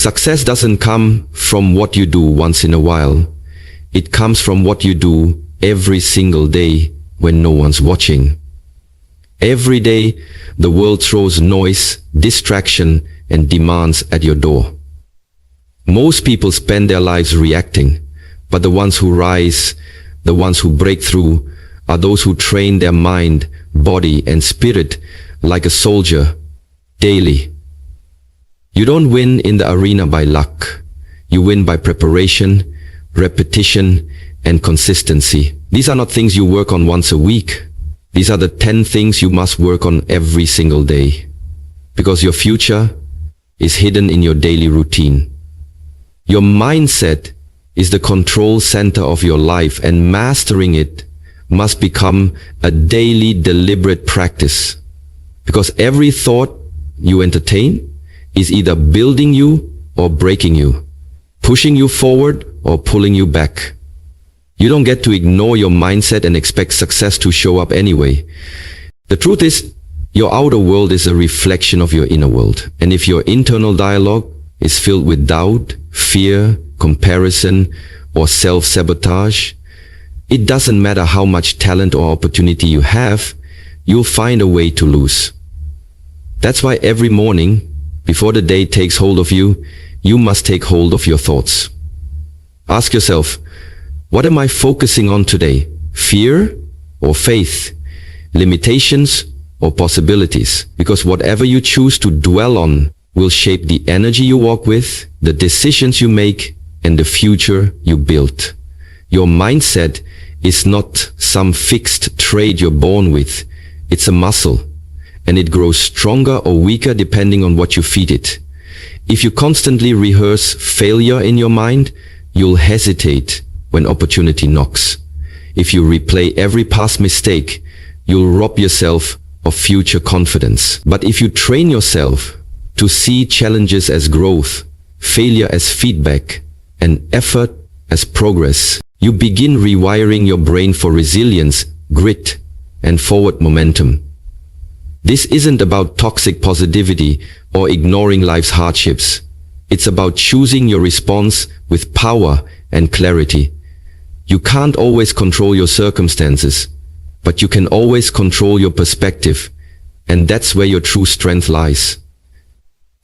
Success doesn't come from what you do once in a while. It comes from what you do every single day when no one's watching. Every day, the world throws noise, distraction, and demands at your door. Most people spend their lives reacting, but the ones who rise, the ones who break through, are those who train their mind, body, and spirit like a soldier daily. You don't win in the arena by luck. You win by preparation, repetition, and consistency. These are not things you work on once a week. These are the 10 things you must work on every single day. Because your future is hidden in your daily routine. Your mindset is the control center of your life, and mastering it must become a daily deliberate practice. Because every thought you entertain is either building you or breaking you, pushing you forward or pulling you back. You don't get to ignore your mindset and expect success to show up anyway. The truth is, your outer world is a reflection of your inner world. And if your internal dialogue is filled with doubt, fear, comparison, or self-sabotage, it doesn't matter how much talent or opportunity you have, you'll find a way to lose. That's why every morning, before the day takes hold of you, you must take hold of your thoughts. Ask yourself, what am I focusing on today? Fear or faith? Limitations or possibilities? Because whatever you choose to dwell on will shape the energy you walk with, the decisions you make, and the future you build. Your mindset is not some fixed trait you're born with. It's a muscle, and it grows stronger or weaker depending on what you feed it. If you constantly rehearse failure in your mind, you'll hesitate when opportunity knocks. If you replay every past mistake, you'll rob yourself of future confidence. But if you train yourself to see challenges as growth, failure as feedback, and effort as progress, you begin rewiring your brain for resilience, grit, and forward momentum. This isn't about toxic positivity or ignoring life's hardships. It's about choosing your response with power and clarity. You can't always control your circumstances, but you can always control your perspective, and that's where your true strength lies.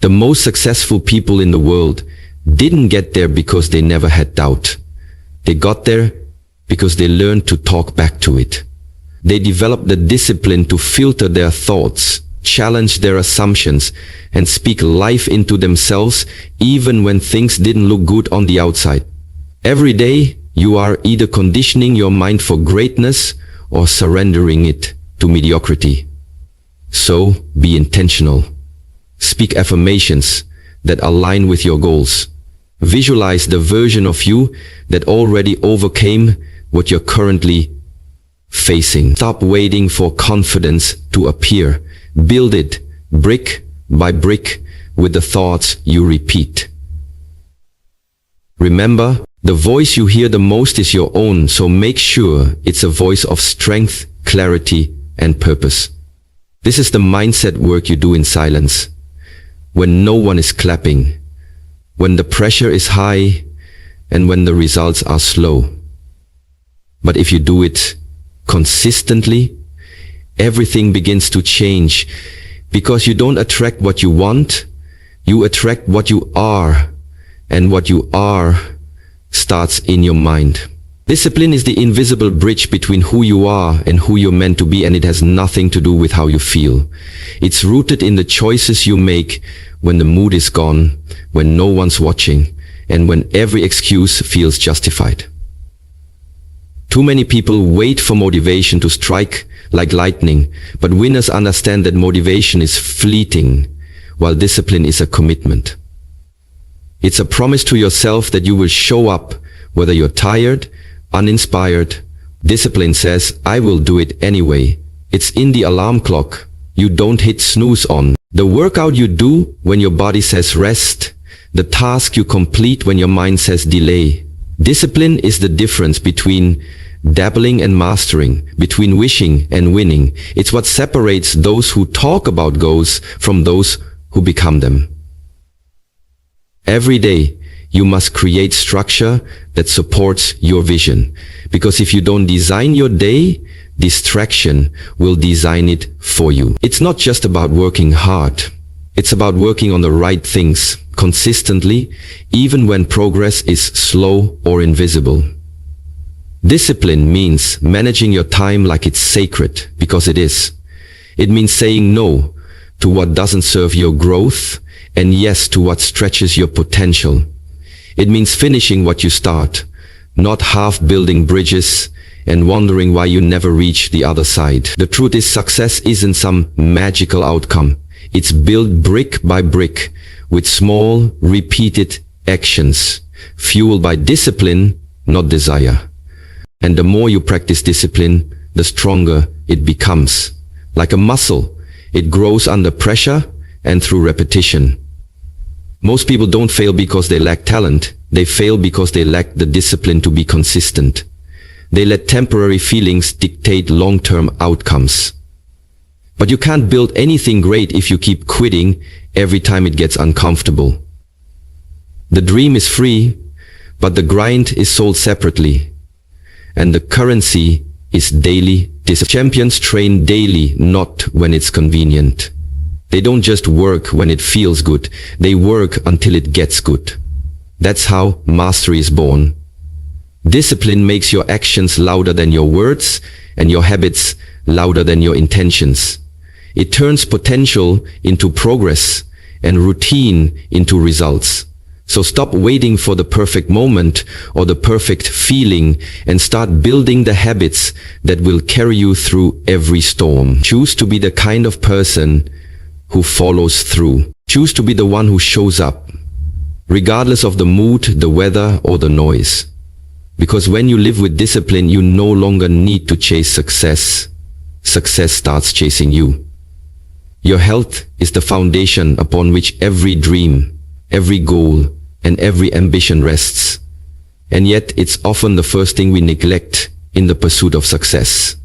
The most successful people in the world didn't get there because they never had doubt. They got there because they learned to talk back to it. They developed the discipline to filter their thoughts, challenge their assumptions, and speak life into themselves even when things didn't look good on the outside. Every day, you are either conditioning your mind for greatness or surrendering it to mediocrity. So, be intentional. Speak affirmations that align with your goals. Visualize the version of you that already overcame what you're currently facing. Stop waiting for confidence to appear. Build it brick by brick with the thoughts you repeat. Remember, the voice you hear the most is your own, so make sure it's a voice of strength, clarity, and purpose. This is the mindset work you do in silence, when no one is clapping, when the pressure is high, and when the results are slow. But if you do it consistently, everything begins to change, because you don't attract what you want, you attract what you are, and what you are starts in your mind. Discipline is the invisible bridge between who you are and who you're meant to be, and it has nothing to do with how you feel. It's rooted in the choices you make when the mood is gone, when no one's watching, and when every excuse feels justified. Too many people wait for motivation to strike like lightning, but winners understand that motivation is fleeting, while discipline is a commitment. It's a promise to yourself that you will show up whether you're tired, uninspired. Discipline says, I will do it anyway. It's in the alarm clock you don't hit snooze on. The workout you do when your body says rest. The task you complete when your mind says delay. Discipline is the difference between dabbling and mastering, between wishing and winning. It's what separates those who talk about goals from those who become them. Every day, you must create structure that supports your vision. Because if you don't design your day, distraction will design it for you. It's not just about working hard. It's about working on the right things consistently, even when progress is slow or invisible. Discipline means managing your time like it's sacred, because it is. It means saying no to what doesn't serve your growth and yes to what stretches your potential. It means finishing what you start, not half building bridges and wondering why you never reach the other side. The truth is, success isn't some magical outcome. It's built brick by brick with small, repeated actions, fueled by discipline, not desire. And the more you practice discipline, the stronger it becomes. Like a muscle, it grows under pressure and through repetition. Most people don't fail because they lack talent. They fail because they lack the discipline to be consistent. They let temporary feelings dictate long-term outcomes. But you can't build anything great if you keep quitting every time it gets uncomfortable. The dream is free, but the grind is sold separately. And the currency is daily discipline. Champions train daily, not when it's convenient. They don't just work when it feels good. They work until it gets good. That's how mastery is born. Discipline makes your actions louder than your words and your habits louder than your intentions. It turns potential into progress and routine into results. So stop waiting for the perfect moment or the perfect feeling and start building the habits that will carry you through every storm. Choose to be the kind of person who follows through. Choose to be the one who shows up, regardless of the mood, the weather, or the noise. Because when you live with discipline, you no longer need to chase success. Success starts chasing you. Your health is the foundation upon which every dream, every goal, and every ambition rests. And yet it's often the first thing we neglect in the pursuit of success.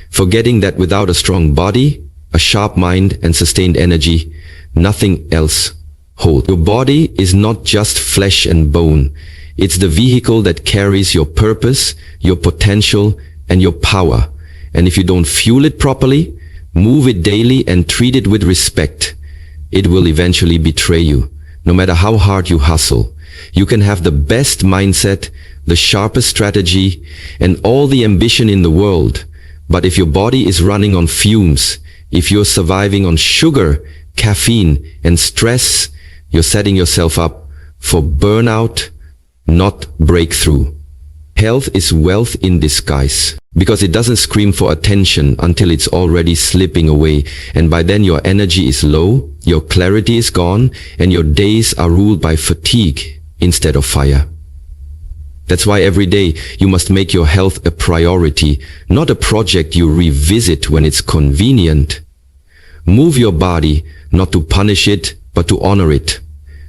Forgetting that without a strong body, a sharp mind, and sustained energy, nothing else holds. Your body is not just flesh and bone. It's the vehicle that carries your purpose, your potential, and your power. And if you don't fuel it properly, move it daily, and treat it with respect, it will eventually betray you. No matter how hard you hustle, you can have the best mindset, the sharpest strategy, and all the ambition in the world. But if your body is running on fumes, if you're surviving on sugar, caffeine, and stress, you're setting yourself up for burnout, not breakthrough. Health is wealth in disguise, because it doesn't scream for attention until it's already slipping away, and by then your energy is low, your clarity is gone, and your days are ruled by fatigue instead of fire. That's why every day you must make your health a priority, not a project you revisit when it's convenient. Move your body, not to punish it, but to honor it.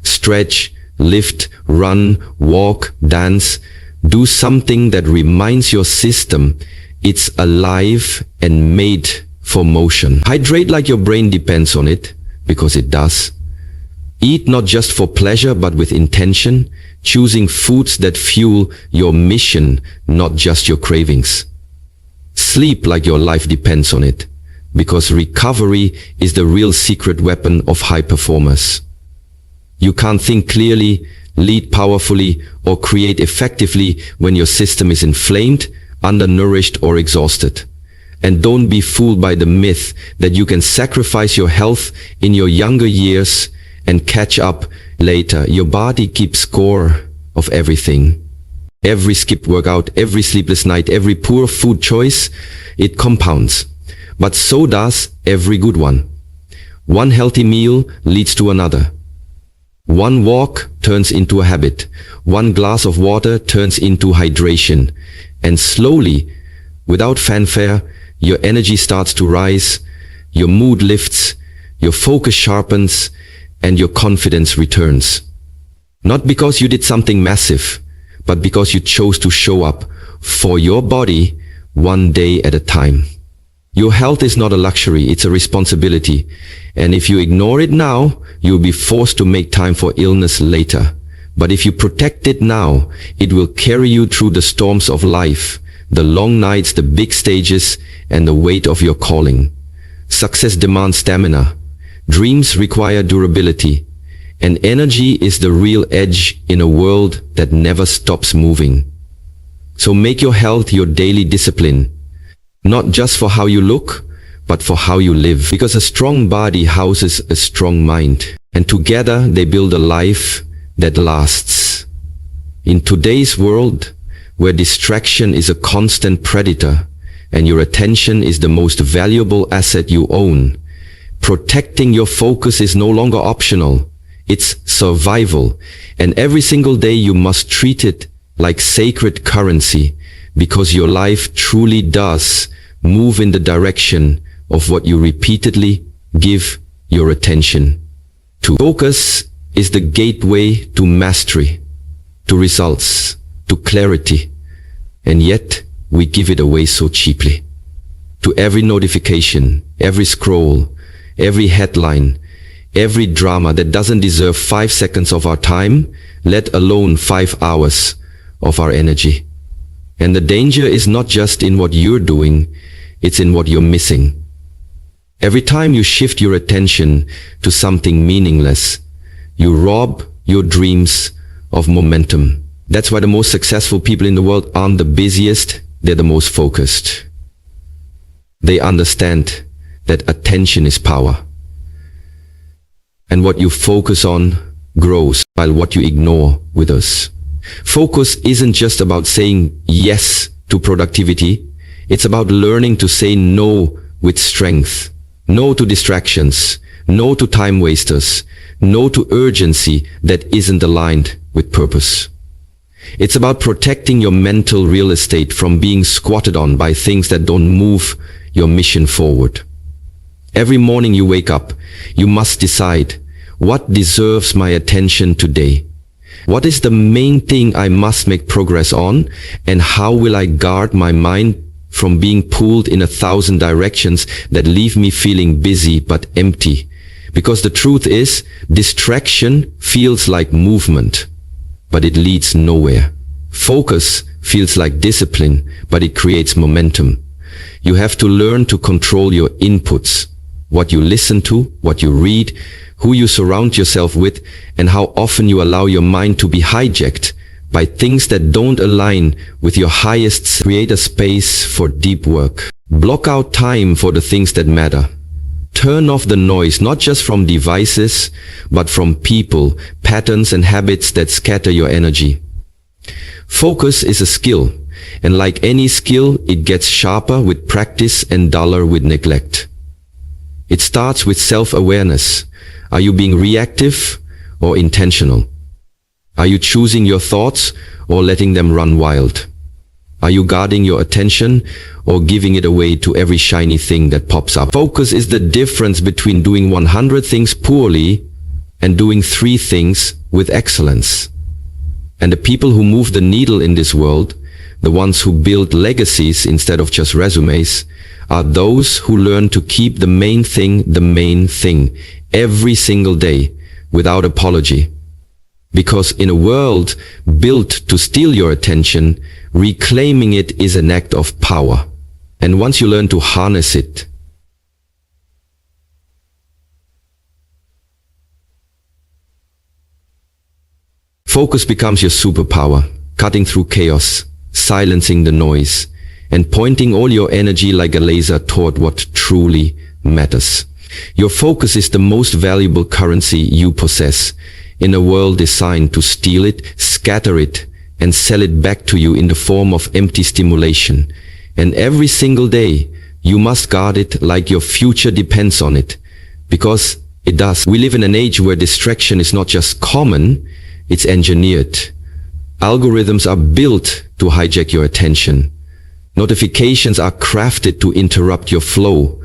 Stretch, lift, run, walk, dance. Do something that reminds your system it's alive and made for motion. Hydrate like your brain depends on it, because it does. Eat not just for pleasure, but with intention, choosing foods that fuel your mission, not just your cravings. Sleep like your life depends on it, because recovery is the real secret weapon of high performers. You can't think clearly, lead powerfully, or create effectively when your system is inflamed, undernourished, or exhausted. And don't be fooled by the myth that you can sacrifice your health in your younger years and catch up later. Your body keeps score of everything. Every skipped workout, every sleepless night, every poor food choice, it compounds. But so does every good one. One healthy meal leads to another. One walk turns into a habit. One glass of water turns into hydration. And slowly, without fanfare, your energy starts to rise, your mood lifts, your focus sharpens, and your confidence returns. Not because you did something massive, but because you chose to show up for your body one day at a time. Your health is not a luxury, it's a responsibility. And if you ignore it now, you'll be forced to make time for illness later. But if you protect it now, it will carry you through the storms of life, the long nights, the big stages, and the weight of your calling. Success demands stamina. Dreams require durability. And energy is the real edge in a world that never stops moving. So make your health your daily discipline. Not just for how you look, but for how you live. Because a strong body houses a strong mind. And together they build a life that lasts. In today's world, where distraction is a constant predator, and your attention is the most valuable asset you own, protecting your focus is no longer optional. It's survival. And every single day you must treat it like sacred currency, because your life truly does move in the direction of what you repeatedly give your attention to. Focus is the gateway to mastery, to results, to clarity, and yet we give it away so cheaply. To every notification, every scroll, every headline, every drama that doesn't deserve 5 seconds of our time, let alone 5 hours of our energy. And the danger is not just in what you're doing, it's in what you're missing. Every time you shift your attention to something meaningless, you rob your dreams of momentum. That's why the most successful people in the world aren't the busiest, they're the most focused. They understand that attention is power. And what you focus on grows, while what you ignore withers. Focus isn't just about saying yes to productivity. It's about learning to say no with strength. No to distractions. No to time wasters. No to urgency that isn't aligned with purpose. It's about protecting your mental real estate from being squatted on by things that don't move your mission forward. Every morning you wake up, you must decide, what deserves my attention today? What is the main thing I must make progress on? And how will I guard my mind from being pulled in 1,000 directions that leave me feeling busy but empty? Because the truth is, distraction feels like movement, but it leads nowhere. Focus feels like discipline, but it creates momentum. You have to learn to control your inputs, what you listen to, what you read, who you surround yourself with, and how often you allow your mind to be hijacked by things that don't align with your highest. Create a space for deep work. Block out time for the things that matter. Turn off the noise, not just from devices, but from people, patterns, and habits that scatter your energy. Focus is a skill, and like any skill, it gets sharper with practice and duller with neglect. It starts with self-awareness. Are you being reactive or intentional? Are you choosing your thoughts or letting them run wild? Are you guarding your attention or giving it away to every shiny thing that pops up? Focus is the difference between doing 100 things poorly and doing 3 things with excellence. And the people who move the needle in this world, the ones who build legacies instead of just resumes, are those who learn to keep the main thing every single day without apology. Because in a world built to steal your attention, reclaiming it is an act of power. And once you learn to harness it, focus becomes your superpower, cutting through chaos, silencing the noise, and pointing all your energy like a laser toward what truly matters. Your focus is the most valuable currency you possess in a world designed to steal it, scatter it, and sell it back to you in the form of empty stimulation. And every single day, you must guard it like your future depends on it, because it does. We live in an age where distraction is not just common, it's engineered. Algorithms are built to hijack your attention. Notifications are crafted to interrupt your flow,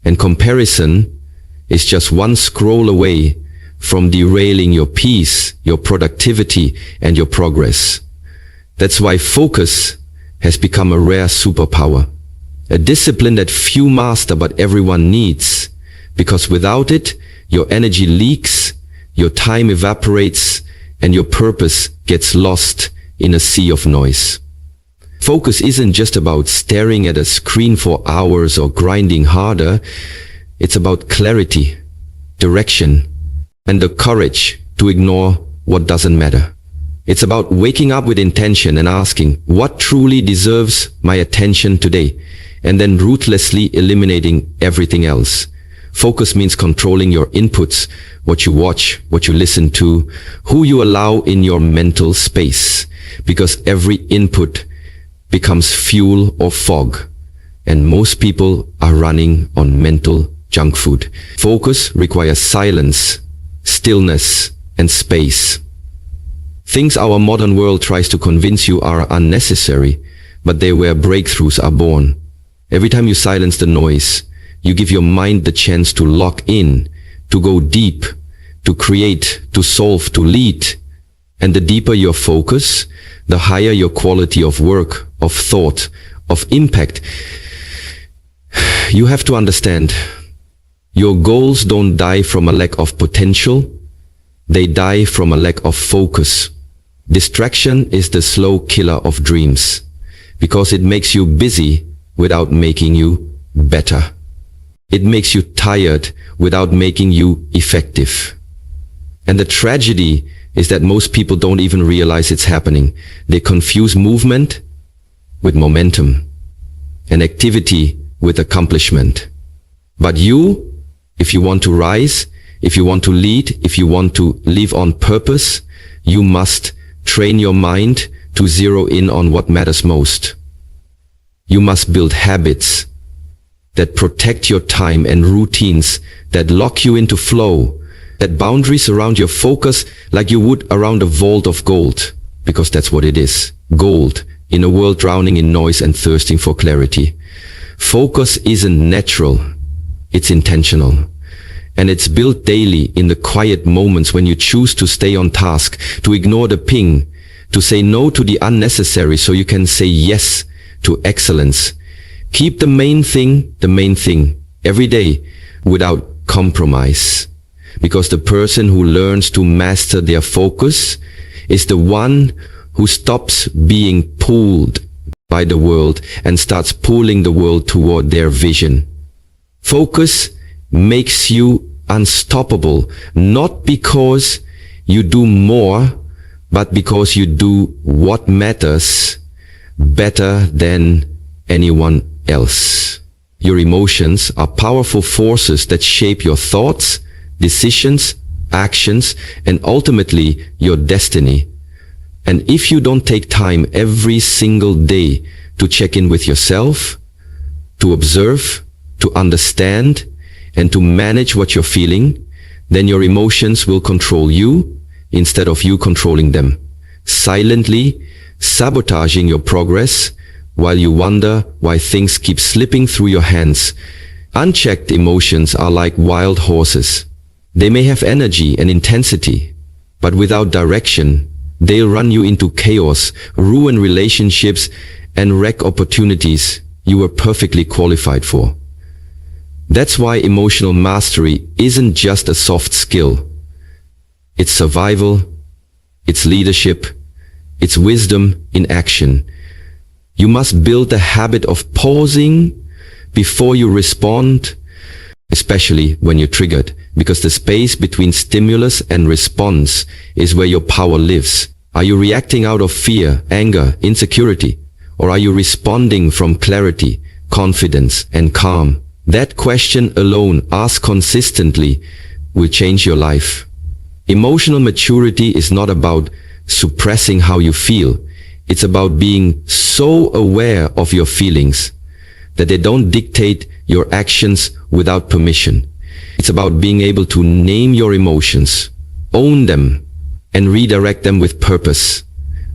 and comparison is just one scroll away from derailing your peace, your productivity, and your progress. That's why focus has become a rare superpower. A discipline that few master but everyone needs, because without it, your energy leaks, your time evaporates, and your purpose gets lost in a sea of noise. Focus isn't just about staring at a screen for hours or grinding harder. It's about clarity, direction, and the courage to ignore what doesn't matter. It's about waking up with intention and asking, what truly deserves my attention today? And then ruthlessly eliminating everything else. Focus means controlling your inputs, what you watch, what you listen to, who you allow in your mental space. Because every input becomes fuel or fog. And most people are running on mental junk food. Focus requires silence, stillness, and space. Things our modern world tries to convince you are unnecessary, but they're where breakthroughs are born. Every time you silence the noise, you give your mind the chance to lock in, to go deep, to create, to solve, to lead. And the deeper your focus, the higher your quality of work, of thought, of impact. You have to understand, your goals don't die from a lack of potential, they die from a lack of focus. Distraction is the slow killer of dreams, because it makes you busy without making you better. It makes you tired without making you effective. And the tragedy is that most people don't even realize it's happening. They confuse movement with momentum and activity with accomplishment. But you, if you want to rise, if you want to lead, if you want to live on purpose, you must train your mind to zero in on what matters most. You must build habits that protect your time and routines that lock you into flow, that boundaries around your focus like you would around a vault of gold, because that's what it is, gold, in a world drowning in noise and thirsting for clarity. Focus isn't natural, it's intentional. And it's built daily in the quiet moments when you choose to stay on task, to ignore the ping, to say no to the unnecessary so you can say yes to excellence. Keep the main thing every day without compromise. Because the person who learns to master their focus is the one who stops being pulled by the world and starts pulling the world toward their vision. Focus makes you unstoppable, not because you do more, but because you do what matters better than anyone else. Your emotions are powerful forces that shape your thoughts, decisions, actions, and ultimately your destiny. And if you don't take time every single day to check in with yourself, to observe, to understand, and to manage what you're feeling, then your emotions will control you instead of you controlling them, silently sabotaging your progress while you wonder why things keep slipping through your hands. Unchecked emotions are like wild horses. They may have energy and intensity, but without direction, they'll run you into chaos, ruin relationships, and wreck opportunities you were perfectly qualified for. That's why emotional mastery isn't just a soft skill. It's survival, it's leadership, it's wisdom in action. You must build the habit of pausing before you respond, especially when you're triggered, because the space between stimulus and response is where your power lives. Are you reacting out of fear, anger, insecurity, or are you responding from clarity, confidence, and calm? That question alone, asked consistently, will change your life. Emotional maturity is not about suppressing how you feel. It's about being so aware of your feelings that they don't dictate your actions without permission. It's about being able to name your emotions, own them, and redirect them with purpose.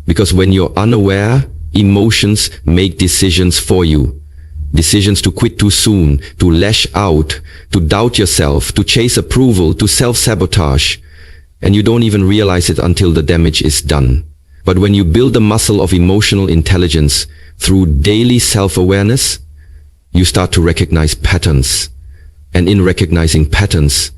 Because when you're unaware, emotions make decisions for you. Decisions to quit too soon, to lash out, to doubt yourself, to chase approval, to self-sabotage. And you don't even realize it until the damage is done. But when you build the muscle of emotional intelligence through daily self-awareness, you start to recognize patterns. And in recognizing patterns,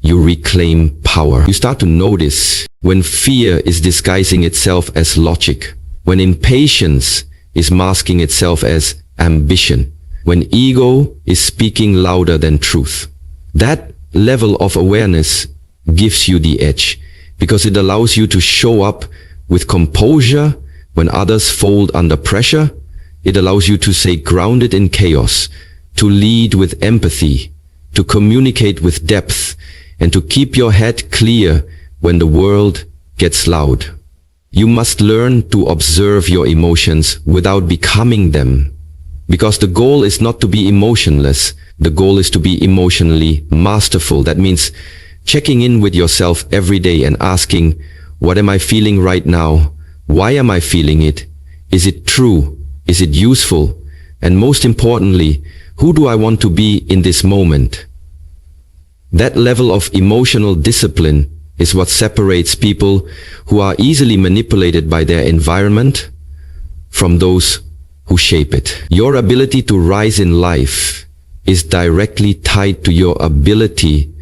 you reclaim power. You start to notice when fear is disguising itself as logic, when impatience is masking itself as ambition, when ego is speaking louder than truth. That level of awareness gives you the edge because it allows you to show up with composure when others fold under pressure. It allows you to stay grounded in chaos, to lead with empathy, to communicate with depth, and to keep your head clear when the world gets loud. You must learn to observe your emotions without becoming them. Because the goal is not to be emotionless. The goal is to be emotionally masterful. That means checking in with yourself every day and asking, what am I feeling right now? Why am I feeling it? Is it true? Is it useful? And most importantly, who do I want to be in this moment? That level of emotional discipline is what separates people who are easily manipulated by their environment from those who shape it. Your ability to rise in life is directly tied to your ability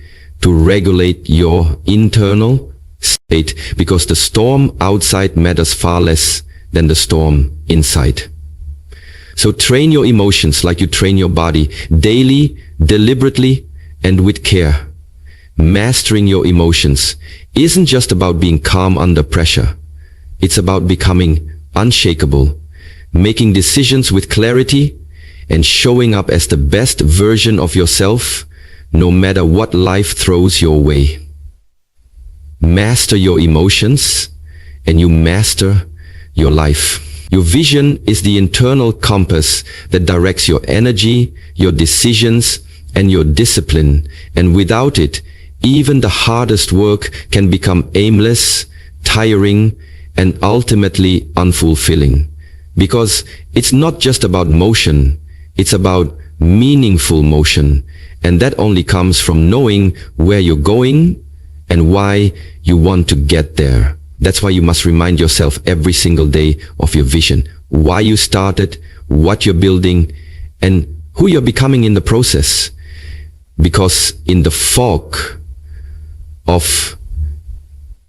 to regulate your internal state, because the storm outside matters far less than the storm inside. So train your emotions like you train your body, daily, deliberately, and with care. Mastering your emotions isn't just about being calm under pressure. It's about becoming unshakable, making decisions with clarity, and showing up as the best version of yourself, no matter what life throws your way. Master your emotions, and you master your life. Your vision is the internal compass that directs your energy, your decisions, and your discipline. And without it, even the hardest work can become aimless, tiring, and ultimately unfulfilling. Because it's not just about motion, it's about meaningful motion. And that only comes from knowing where you're going and why you want to get there. That's why you must remind yourself every single day of your vision, why you started, what you're building, and who you're becoming in the process. Because in the fog of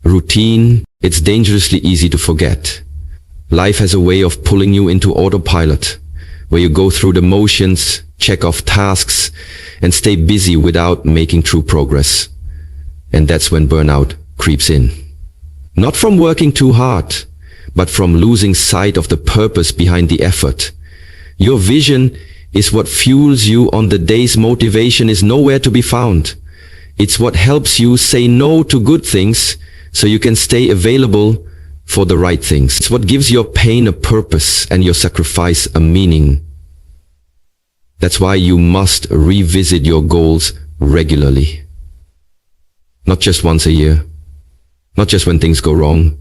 routine, it's dangerously easy to forget. Life has a way of pulling you into autopilot, where you go through the motions, check off tasks, and stay busy without making true progress. And that's when burnout creeps in. Not from working too hard, but from losing sight of the purpose behind the effort. Your vision is what fuels you on the days motivation is nowhere to be found. It's what helps you say no to good things so you can stay available for the right things. It's what gives your pain a purpose and your sacrifice a meaning. That's why you must revisit your goals regularly. Not just once a year, not just when things go wrong,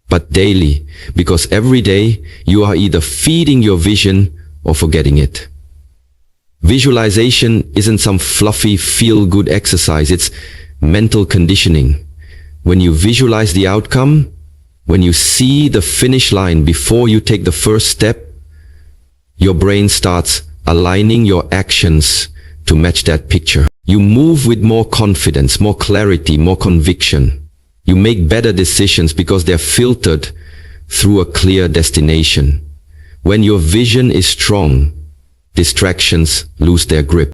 but daily, because every day you are either feeding your vision or forgetting it. Visualization isn't some fluffy feel-good exercise, it's mental conditioning. When you visualize the outcome, when you see the finish line before you take the first step, your brain starts aligning your actions to match that picture. You move with more confidence, more clarity, more conviction. You make better decisions because they're filtered through a clear destination. When your vision is strong, distractions lose their grip.